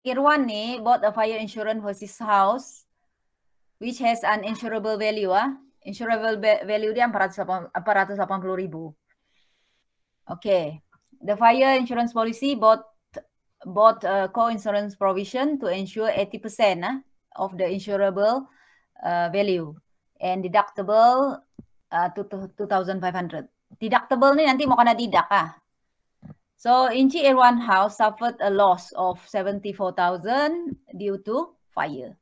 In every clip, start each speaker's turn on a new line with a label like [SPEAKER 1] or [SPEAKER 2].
[SPEAKER 1] Irwan ni bought a fire insurance for his house which has an insurable value. Insurable value dia 480,000. Okay. The fire insurance policy bought a co-insurance provision to ensure 80% of the insurable value and deductible to 2,500. Deductible ni nanti mau kena deduct . So Encik Irwan house suffered a loss of 74,000 due to fire.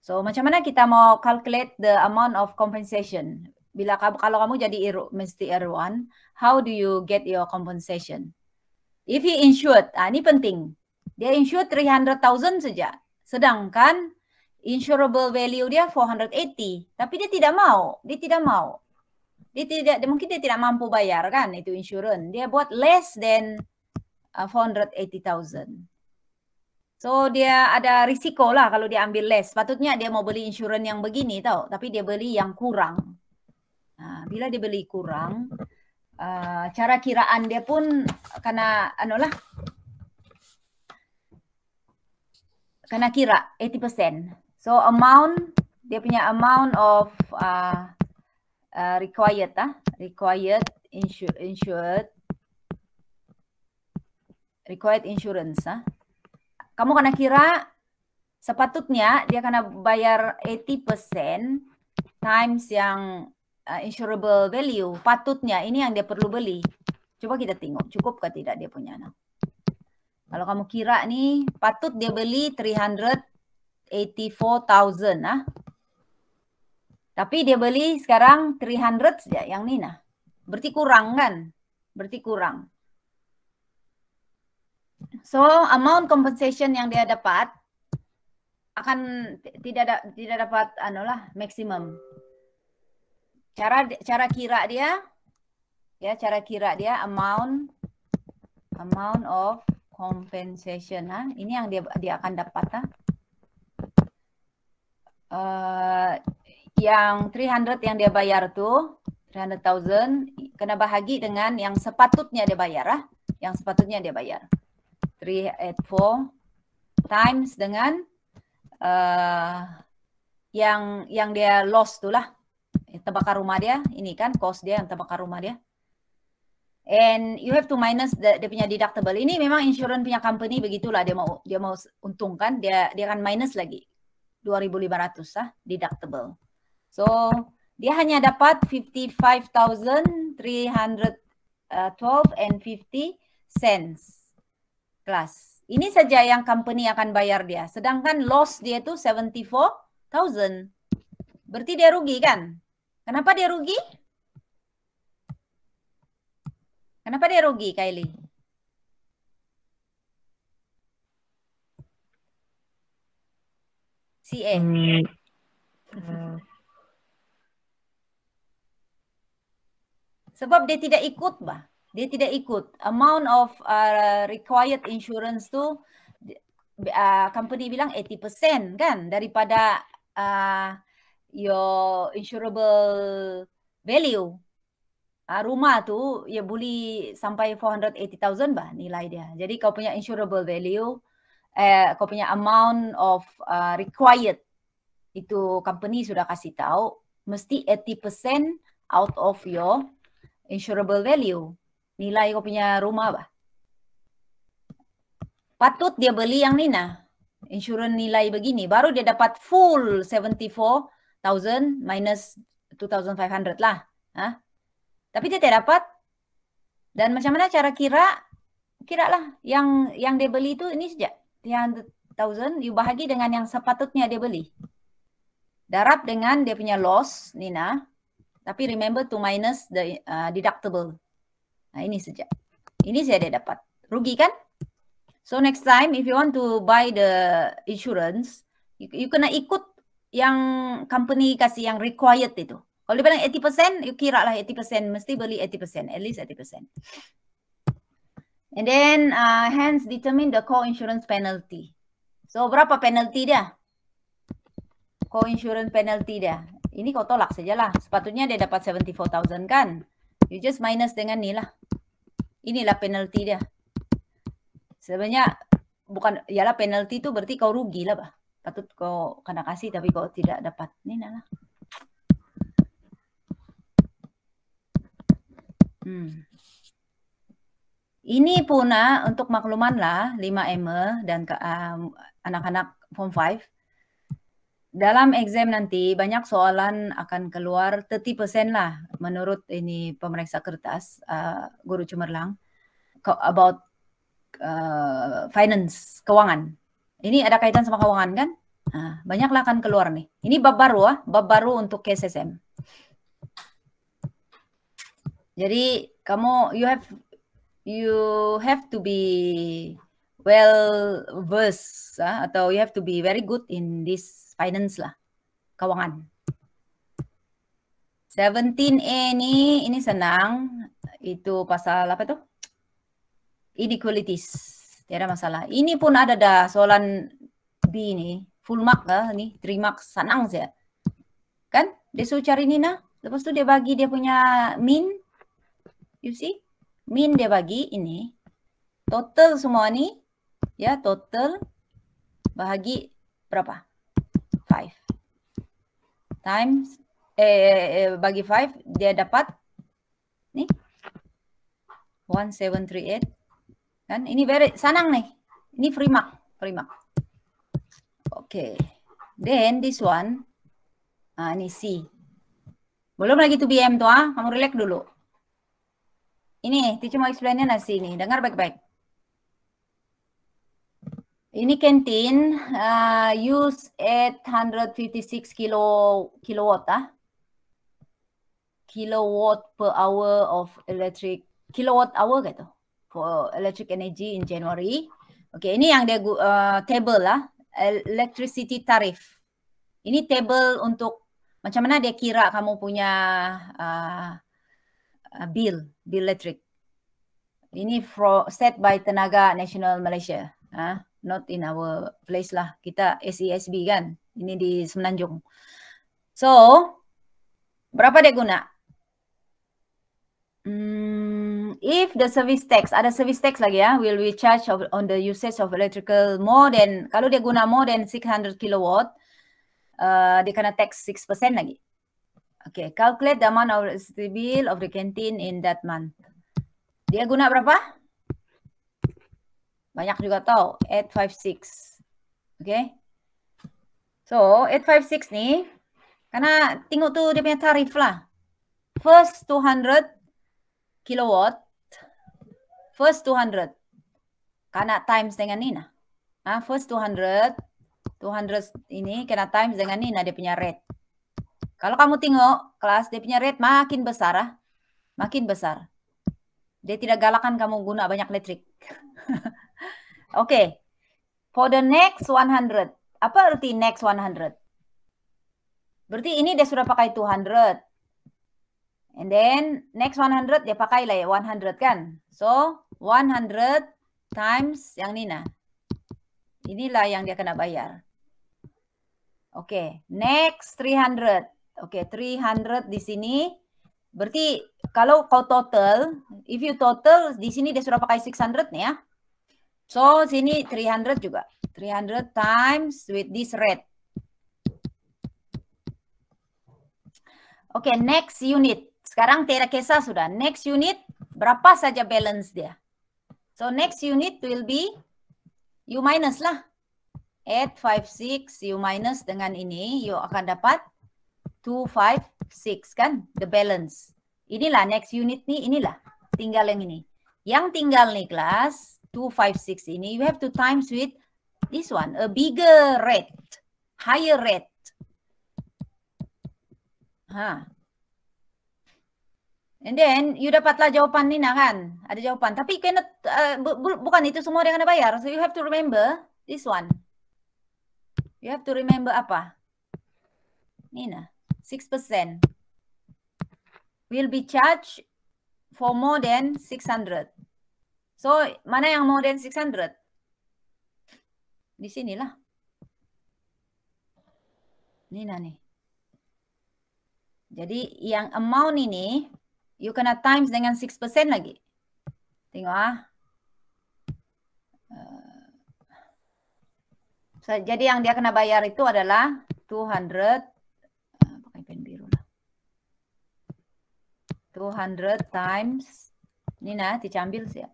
[SPEAKER 1] So macam mana kita mau calculate the amount of compensation? Kalau kamu jadi Mr. Irwan, how do you get your compensation? If he insured, ini penting. Dia insured 300,000 saja. Sedangkan insurable value dia 480. Tapi dia tidak mau. Mungkin dia tidak mampu bayar kan itu insurance. Dia buat less than 480,000. So dia ada risiko lah kalau dia ambil less. Patutnya dia mau beli insurance yang begini tau. Tapi dia beli yang kurang. Bila dia beli kurang, cara kiraan dia pun kena kira 80%. So amount, dia punya amount of required insurance. Kamu kena kira sepatutnya dia kena bayar 80% times yang insurable value. Patutnya ini yang dia perlu beli. Coba kita tengok cukup ke tidak dia punya. Kalau kamu kira nih patut dia beli 384,000 Tapi dia beli sekarang 300 saja yang ni Berarti kurang kan? Berarti kurang. So amount compensation yang dia dapat akan tidak dapat maksimum. Cara kira dia amount of compensation ini yang dia akan dapat yang 300 yang dia bayar tuh 300,000 kena bahagi dengan yang sepatutnya dia bayar yang sepatutnya dia bayar 384 times dengan yang dia lost tuh lah terbakar rumah dia ini kan cost dia yang terbakar rumah dia. And you have to minus dia punya deductible. Ini memang insurance punya company begitulah dia mau untungkan dia akan minus lagi 2,500 deductible. So dia hanya dapat 55,312 and 50 cents kelas. Ini saja yang company akan bayar dia. Sedangkan loss dia tuh 74,000. Berarti dia rugi kan? Kenapa dia rugi? Kenapa dia rugi, Kylie? CA. Sebab dia tidak ikut, bah. Dia tidak ikut. Amount of required insurance tu company bilang 80% kan daripada your insurable value. Rumah tu ya beli sampai 480,000 bah nilai dia. Jadi kau punya insurable value, kau punya amount of required itu company sudah kasih tahu mesti 80% out of your insurable value. Nilai kau punya rumah bah. Patut dia beli yang ni insurance nilai begini baru dia dapat full 74,000 minus 2,500 lah. Tapi dia tidak dapat. Dan macam mana cara kiralah yang dia beli itu ini saja 300,000 you bahagi dengan yang sepatutnya dia beli. Darab dengan dia punya loss Nina. Tapi remember to minus the deductible. Nah ini saja. Ini saya dia dapat. Rugi kan? So next time if you want to buy the insurance, you kena ikut yang company kasih yang required itu. Kalau dia bilang 80%, you kira lah 80%. Mesti beli 80%. At least 80%. And then hence determine the co-insurance penalty. So berapa penalty dia? Co-insurance penalty dia. Ini kau tolak sajalah. Sepatutnya dia dapat 74,000 kan. You just minus dengan ni lah. Inilah penalty dia. Sebenarnya bukan, ialah penalti itu berarti kau rugi lah, bah. Patut kau kena kasih tapi kau tidak dapat. Ini lah. Ini pun untuk makluman lah 5M dan anak-anak Form 5. Dalam exam nanti banyak soalan akan keluar 30% lah menurut ini pemeriksa kertas Guru Cemerlang about finance, keuangan. Ini ada kaitan sama keuangan kan? Banyaklah akan keluar nih. Ini bab baru untuk KSSM. Jadi kamu you have to be well versed atau you have to be very good in this finance lah, keuangan. 17A ini senang, itu pasal apa tuh? Inequalities, tiada masalah. Ini pun ada dah soalan B nih, full mark lah nih, 3 marks, senang saya. Kan? Dia suruh cari ini nah, lepas tu dia bagi dia punya mean, you see? Mean dia bagi ini, total semua ni, ya total bahagi berapa? 5 times bagi 5 dia dapat nih 1738 kan, ini very senang nih, ini free mark. Okay, then this one ini C, belum lagi to BM tuh kamu relax dulu. Ini teacher mau explainnya nasi ini, dengar baik-baik. Ini kantin use 856 kilowatt kilowatt per hour of electric, kilowatt hour gitu for electric energy in January. Okay, ini yang dia table lah, electricity tariff. Ini table untuk macam mana dia kira kamu punya bill elektrik. Ini set by Tenaga Nasional Malaysia. Not in our place lah. Kita SESB kan. Ini di Semenanjung. So, berapa dia guna? If the service tax, ada service tax lagi ya, will be charged on the usage of electrical more than, kalau dia guna more than 600 kilowatt, dia kena tax 6% lagi. Okay, calculate the amount of electricity bill of the canteen in that month. Dia guna berapa? Banyak juga tahu, 856. Okay. So, 856 nih, karena tengok tuh dia punya tarif lah. First 200 kilowatt, first 200. Kena times dengan ni nah. First 200 ini kena times dengan ni nah dia punya rate. Kalau kamu tengok kelas dia punya rate makin besar makin besar. Dia tidak galakan kamu guna banyak elektrik. Okay. For the next 100. Apa arti next 100? Berarti ini dia sudah pakai 200. And then next 100 dia pakai lah ya 100 kan. So 100 times yang ini nah. Inilah yang dia kena bayar. Okay. Next 300. Okay, 300 di sini. Berarti kalau kau total, if you total di sini dia sudah pakai 600 nih ya. So sini 300 juga. 300 times with this rate. Okay, next unit. Sekarang tiada kisah sudah. Next unit berapa saja balance dia. So next unit will be you minus lah. 856 you minus dengan ini, you akan dapat 256 kan, the balance. Inilah next unit nih, inilah. Tinggal yang ini. Yang tinggal nih kelas 256 ini, you have to times with this one, a bigger rate, higher rate. And then you dapatlah jawapan ni nah kan, ada jawapan. Tapi kena bukan itu semua dia kena bayar. So you have to remember this one. You have to remember apa? Ni nah, 6% will be charged for more than 600. So, mana yang more than 600? Di sinilah. Ini nah nih. Jadi, yang amount ini, you kena times dengan 6% lagi. Tengok Jadi yang dia kena bayar itu adalah 200, pakai pen biru lah. 200 times, ini nah, dicambil sih ya.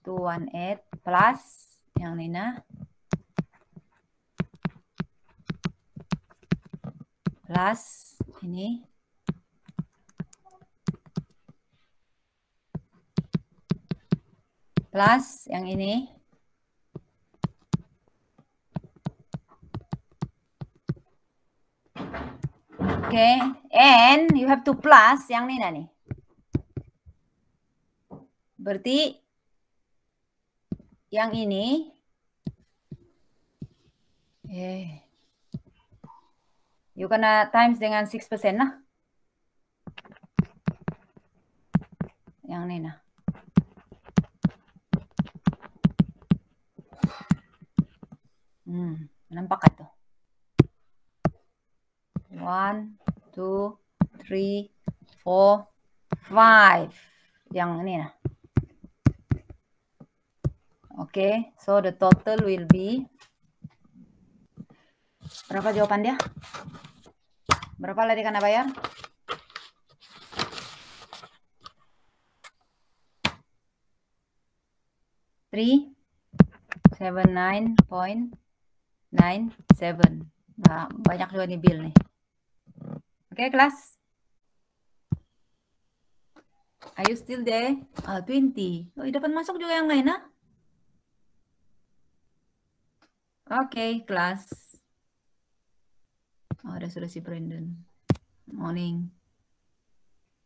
[SPEAKER 1] 218 plus, yang ini nah. Plus, ini. Plus, yang ini. Okay, and you have to plus yang ini nih. Berarti yang ini you kena times dengan 6% nah. Yang ini nah. Nampak kan tuh? 1, 2, 3, 4, 5. Yang ini nah. Oke, so the total will be, berapa jawaban dia? Berapa lagi kena bayar? $379.97. Nah, banyak juga nih bill nih. Oke, kelas. Are you still there? 20. Oh, dapat masuk juga yang lain, nah? Oke, kelas. Oh, ada sudah si Brandon. Morning.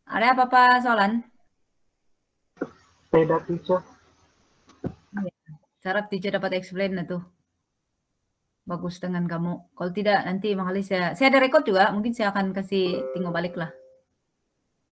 [SPEAKER 1] Ada apa-apa soalan?
[SPEAKER 2] Tidak, teacher.
[SPEAKER 1] Harap teacher dapat explain na tuh. Bagus dengan kamu. Kalau tidak nanti makanya saya ada record juga, mungkin saya akan kasih tengok balik lah.